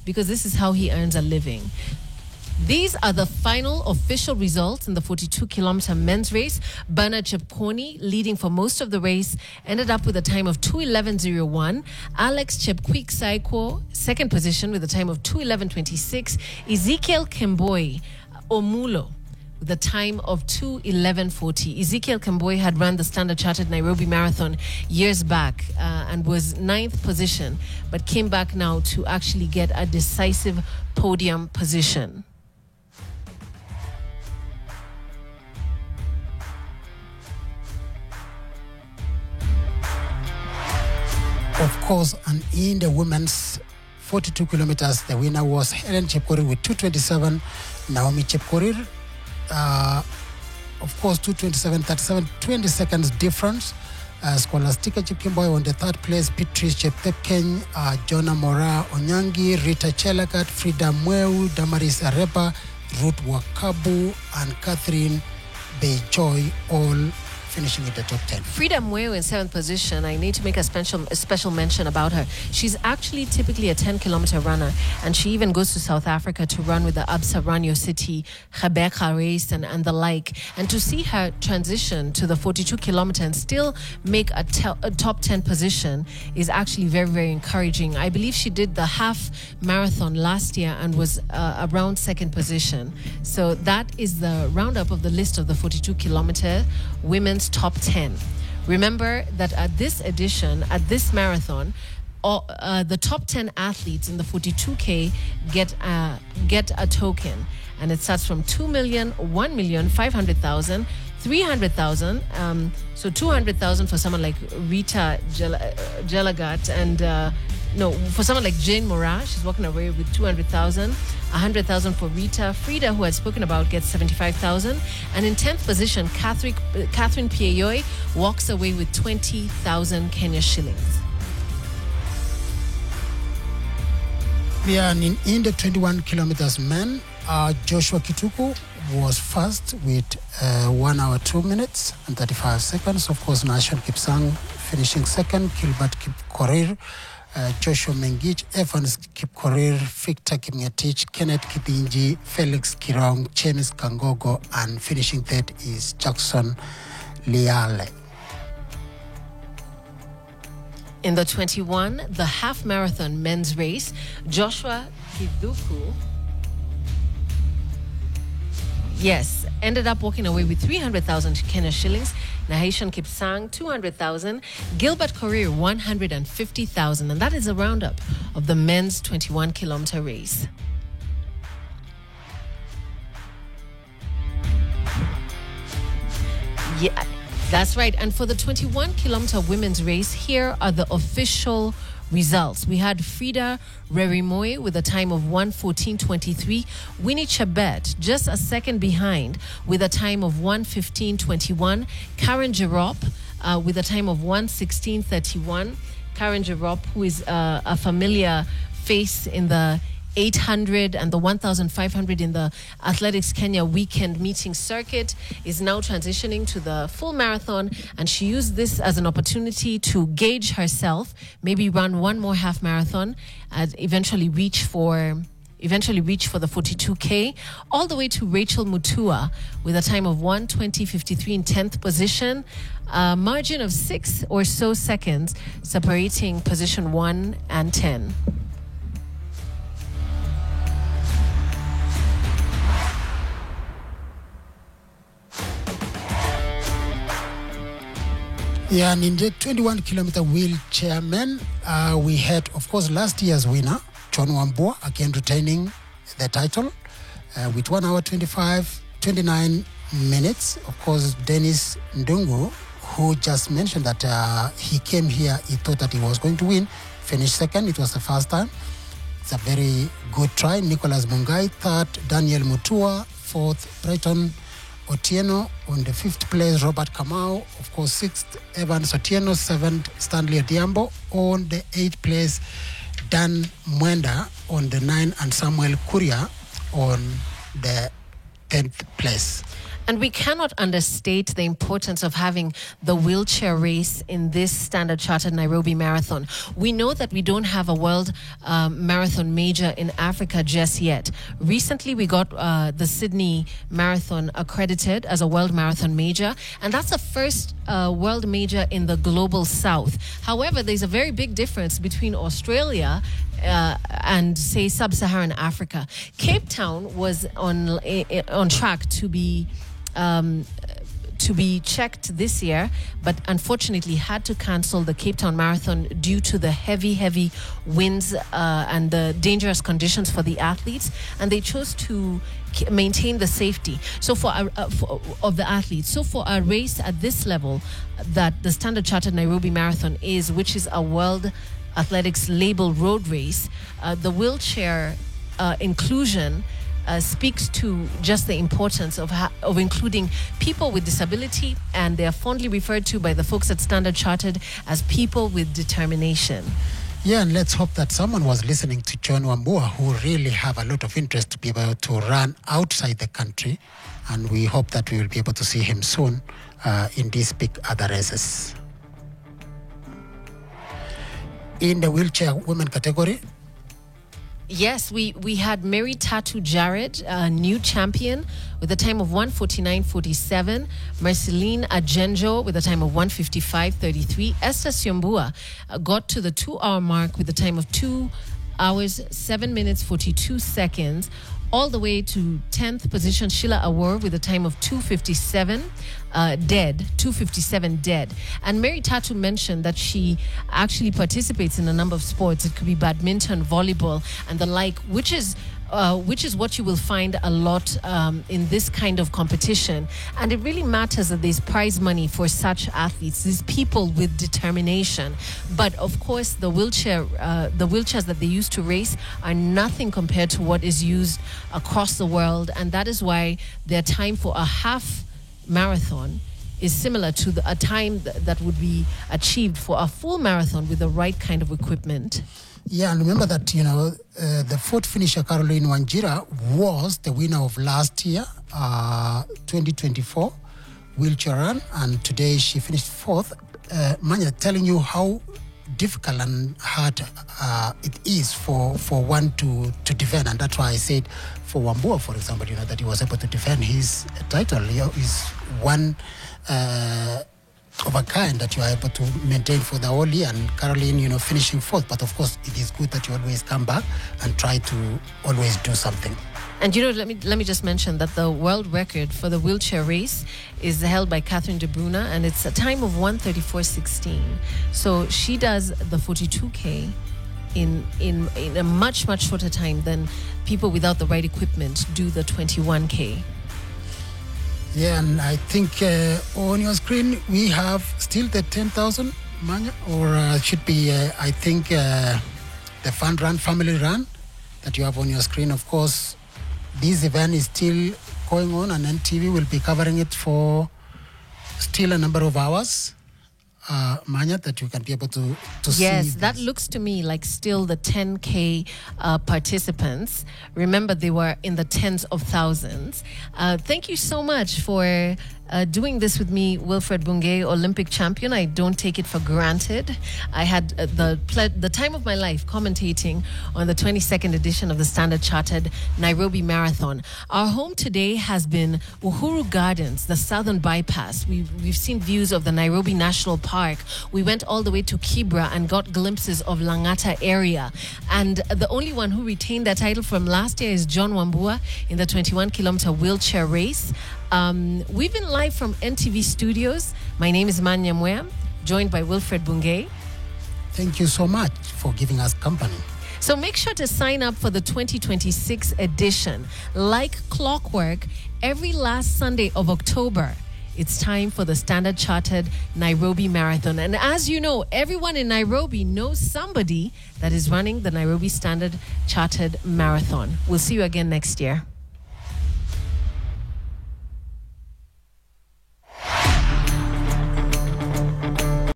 because this is how he earns a living. These are the final official results in the 42-kilometer men's race. Bernard Chepkwony, leading for most of the race, ended up with a time of 2:11.01. Alex Chepkwik-Saiko, second position with a time of 2:11.26. Ezekiel Kemboi Omulo with a time of 2:11.40. Ezekiel Kemboi had run the Standard Chartered Nairobi Marathon years back and was 9th position, but came back now to actually get a decisive podium position. Of course, and in the women's 42 kilometers, the winner was Helen Chepkorir with 2:27. Naomi Chepkorir, of course, 2:27.37, 20 seconds difference. Scholastica Chepkemboi on the third place, Beatrice Cheptepkeny, Jonah Mora Onyangi, Rita Chelagat, Frida Mweu, Damaris Arepa, Ruth Wakabu, and Catherine Beijoy, all finishing in the top 10. Frida Mweu in 7th position. I need to make a special mention about her. She's actually typically a 10-kilometer runner, and she even goes to South Africa to run with the Absa Run Your City, Rebecca race, and the like. And to see her transition to the 42-kilometer and still make a top 10 position is actually very, very encouraging. I believe she did the half marathon last year and was around 2nd position. So that is the roundup of the list of the 42-kilometer women's top 10. Remember that at this edition, at this marathon, the top 10 athletes in the 42K get a token, and it starts from 2 million, 1 million, 500,000, 300,000. So 200,000 for someone like Rita Jelagat, and for someone like Jane Mora, she's walking away with 200,000. 100,000 for Rita. Frida, who I'd spoken about, gets 75,000. And in 10th position, Catherine Pieyoy walks away with 20,000 Kenya shillings. Yeah, and in the 21 kilometers men, Joshua Kituku was first with 1 hour 2 minutes and 35 seconds. Of course, Nation Kipsang finishing second, Gilbert Kipkorir, Joshua Mengich, Evans Kipkorir, Victor Kimngetich, Kenneth Kidinji, Felix Kirong, James Kangogo, and finishing third is Jackson Liale. In the 21, the half marathon men's race, Joshua Kiduku, ended up walking away with 300,000 Kenya shillings. Nahation Kipsang, 200,000. Gilbert Korir, 150,000. And that is a roundup of the men's 21-kilometer race. Yeah, that's right. And for the 21-kilometer women's race, here are the official results. We had Frida Rerimoy with a time of 1:14.23. Winnie Chabet just a second behind with a time of 1:15.21. Karen Jerop with a time of 1:16.31. Karen Jerop, who is a familiar face in the 800 and the 1,500 in the Athletics Kenya weekend meeting circuit, is now transitioning to the full marathon, and she used this as an opportunity to gauge herself, maybe run one more half marathon and eventually reach for the 42K, all the way to Rachel Mutua with a time of 1:20.53 in 10th position, a margin of 6 or so seconds separating position 1 and 10. Yeah, and in the 21-kilometer wheelchair men, we had, of course, last year's winner, John Wambua, again retaining the title with 1 hour 29 minutes. Of course, Dennis Ndungu, who just mentioned that he came here, he thought that he was going to win, finished second. It was the first time. It's a very good try. Nicholas Mungai, third. Daniel Mutua, fourth. Brighton Otieno on the 5th place, Robert Kamau, of course 6th, Evans Otieno, 7th, Stanley Odiambo, on the 8th place, Dan Mwenda on the 9th, and Samuel Kuria on the 10th place. And we cannot understate the importance of having the wheelchair race in this Standard Chartered Nairobi Marathon. We know that we don't have a world marathon major in Africa just yet. Recently, we got the Sydney Marathon accredited as a world marathon major, and that's the first world major in the global south. However, there's a very big difference between Australia and say sub-Saharan Africa. Cape Town was on track to be checked this year, but unfortunately had to cancel the Cape Town Marathon due to the heavy winds and the dangerous conditions for the athletes, and they chose to maintain the safety of the athletes. So for a race at this level that the Standard Chartered Nairobi Marathon is, which is a world athletics label road race, the wheelchair inclusion speaks to just the importance of including people with disability, and they are fondly referred to by the folks at Standard Chartered as people with determination. Yeah, and let's hope that someone was listening to John Wambua, who really have a lot of interest to be able to run outside the country, and we hope that we will be able to see him soon in these big other races. In the wheelchair women category, yes, we had Mary Tatu Jared, new champion, with a time of 1:49.47. Marceline Ajenjo with a time of 1:55.33. Esther Siombua got to the 2-hour mark with a time of 2 hours, 7 minutes, 42 seconds. All the way to 10th position, Sheila Awor with a time of 2:57 dead. And Mary Tatu mentioned that she actually participates in a number of sports. It could be badminton, volleyball, and the like, which is what you will find a lot in this kind of competition. And it really matters that there's prize money for such athletes, these people with determination. But of course, the wheelchairs that they use to race are nothing compared to what is used across the world. And that is why their time for a half marathon is similar to a time that would be achieved for a full marathon with the right kind of equipment. Yeah, and remember that, the fourth finisher, Caroline Wanjira, was the winner of last year, 2024 wheelchair run, and today she finished fourth. Manya, telling you how difficult and hard it is for one to defend, and that's why I said for Wambua, for example, that he was able to defend his title. He's one of a kind that you are able to maintain for the whole year, and Caroline, finishing fourth. But of course, it is good that you always come back and try to always do something. And let me just mention that the world record for the wheelchair race is held by Catherine De Bruyne, and it's a time of 1:34.16. So she does the 42K in a much shorter time than people without the right equipment do the 21K. Yeah, and I think on your screen we have still the 10,000, Manya, or should be, I think, the fun run, family run that you have on your screen. Of course, this event is still going on, and NTV will be covering it for still a number of hours. Manya, that you can be able to see. Yes, that looks to me like still the 10K participants. Remember, they were in the tens of thousands. Thank you so much for doing this with me, Wilfred Bungei, Olympic champion. I don't take it for granted. I had the time of my life commentating on the 22nd edition of the Standard Chartered Nairobi Marathon. Our home today has been Uhuru Gardens, the Southern Bypass. We've seen views of the Nairobi National Park. We went all the way to Kibra and got glimpses of Langata area. And the only one who retained that title from last year is John Wambua in the 21-kilometer wheelchair race. We've been live from NTV Studios. My name is Manya Mwea, joined by Wilfred Bungei. Thank you so much for giving us company. So make sure to sign up for the 2026 edition. Like clockwork, every last Sunday of October, it's time for the Standard Chartered Nairobi Marathon. And as you know, everyone in Nairobi knows somebody that is running the Nairobi Standard Chartered Marathon. We'll see you again next year.